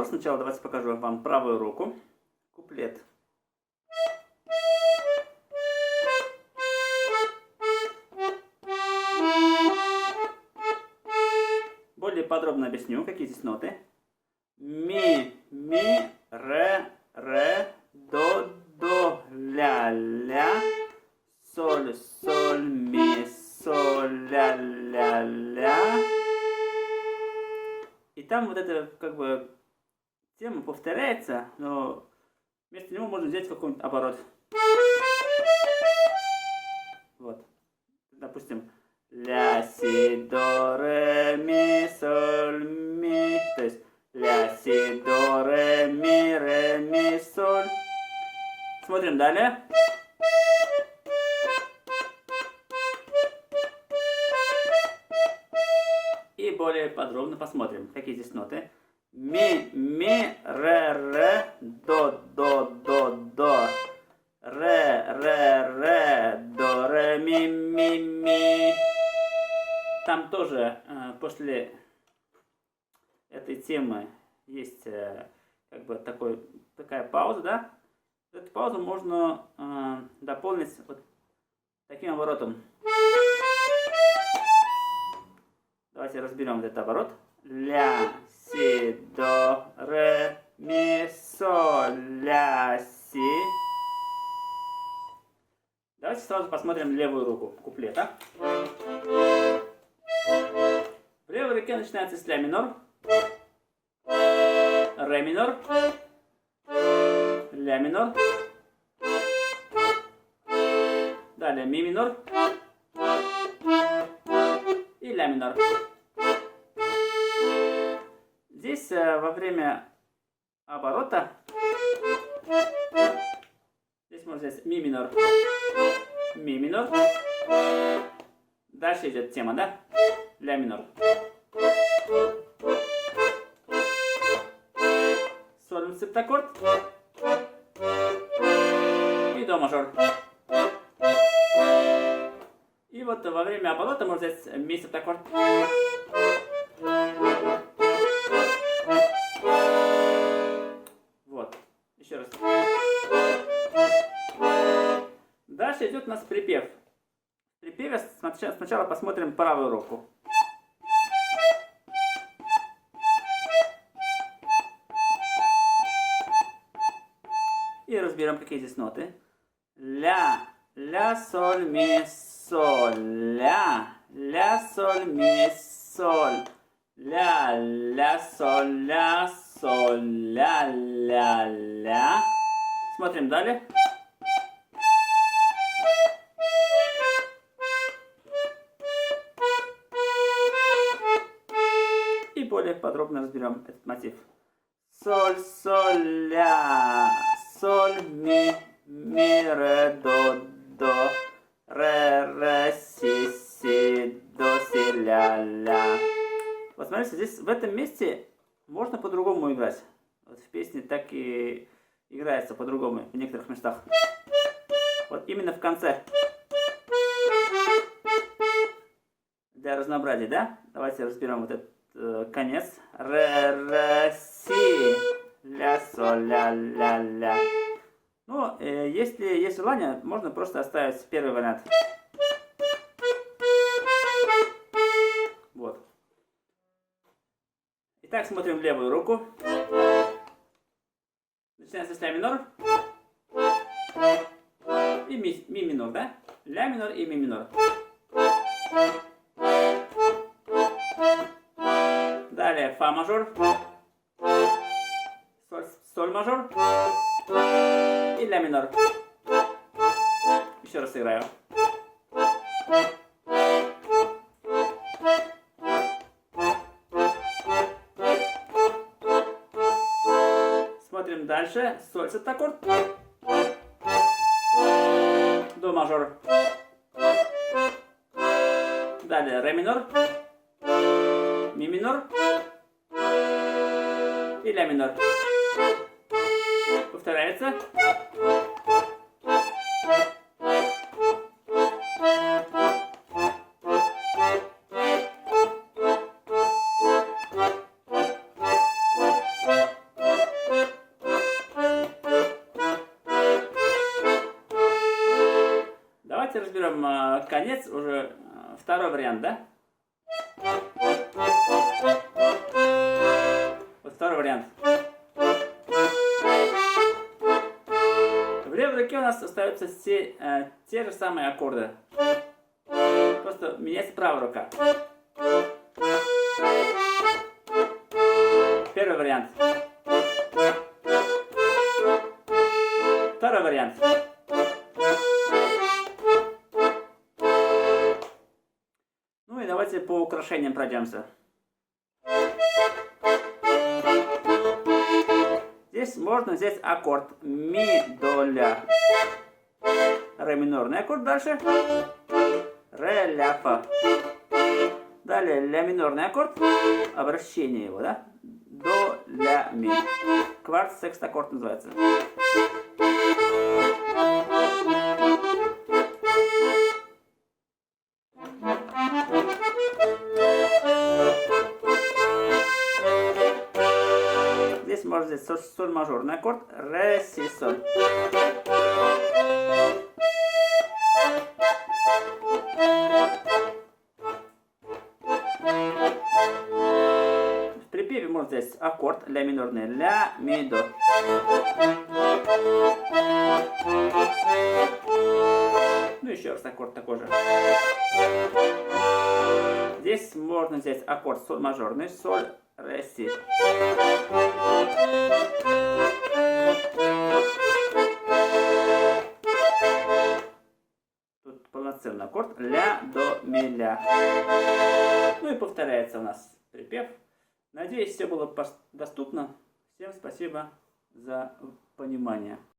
разбор. Сначала давайте покажу вам правую руку. Куплет. Более подробно объясню, какие здесь ноты. Ми, ре, до, ля, соль, ми, соль, ля. И там вот эта как бы тема повторяется, но вместо него можно взять какой-нибудь оборот. Вот. Допустим, ля, си, до, ре, ми, соль, ми. То есть ля, си, до, ре, ми, соль. Смотрим далее. И более подробно посмотрим, какие здесь ноты. Ми, ре, до. Ре, до, ре, ми. Там тоже после этой темы есть как бы такая пауза, да? Эту паузу можно дополнить вот таким оборотом. Давайте разберем этот оборот. Ля, си, до, ре, ми, соль, ля, си. Давайте сразу посмотрим левую руку куплета. В левой руке начинается с ля минор, ре минор, ля минор, далее ми минор и ля минор. Здесь во время оборота здесь можно взять ми минор. Дальше идет тема, да? Ля минор. Соль септаккорд. И до мажор. И вот во время оборота можно взять ми септаккорд. Вот. Еще раз. Дальше идет у нас припев. В припеве сначала посмотрим правую руку. И разберем, какие здесь ноты. Ля, соль, ми, соль. Ля, соль, ми, соль. Ля, соль, ля. Смотрим далее. И более подробно разберем этот мотив. Соль, ля, соль, ми, ре, до, ре, си, до, си, ля. Вот смотрите, здесь в этом месте можно по-другому играть. Вот в песне так и играется по-другому в некоторых местах. Вот именно в конце. Для разнообразия, да? Давайте разберем вот этот конец. Ре, си, ля, соль, ля. Ну, если есть желание, можно просто оставить первый вариант. Вот. Итак, смотрим левую руку. Начинается с ля минор. И ми минор, да? Ля минор и ми минор. Далее фа мажор. Соль мажор. И ля минор. Еще раз сыграю. Смотрим дальше. Соль септаккорд. До мажор. Далее ре минор. Ми минор. И ля минор. Повторяется. Давайте разберем конец, уже второй вариант, да? Вот второй вариант. В левой руке у нас остаются те же самые аккорды. Просто меняется правая рука. Первый вариант. Второй вариант. Ну и давайте по украшениям пройдемся. Здесь можно взять аккорд ми, до, ля. Ре минорный аккорд дальше. Ре, ля, фа. Далее ля минорный аккорд. Обращение его, да? До, ля, ми. Кварт секст аккорд называется. Здесь можно взять соль мажорный аккорд. Ре, си, соль. В припеве можно взять аккорд ля минорный. Ля, ми, до. Ну еще раз аккорд такой же. Здесь можно взять аккорд соль мажорный. Соль, ре, си. Тут полноценный аккорд ля, до, ми, ля. Ну и повторяется у нас припев. Надеюсь, все было доступно. Всем спасибо за понимание.